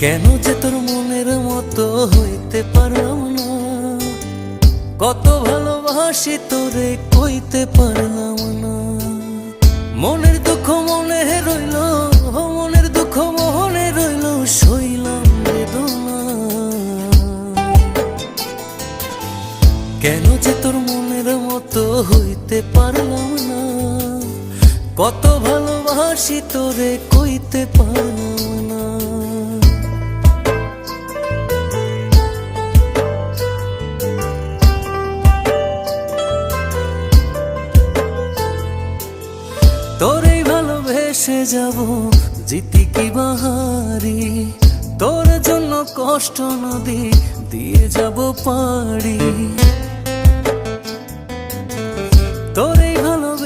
কেন যে তোর মনের মতো হইতে পারলাম না, কত ভালোবাসি তোরে কইতে পারলাম না। মনের দুঃখ মনে রইল, মনের দুঃখ মনে রইল, সইলাম বেদনা। কেন যে তোর মনের মতো হইতে পারলাম না, কত ভালোবাসি তোরে কইতে পারলাম না। তোরেই ভালোবেসে যাব, জিতি কি বাহারি, তোর জন্য কষ্ট নদী দিয়ে যাব পাড়ি।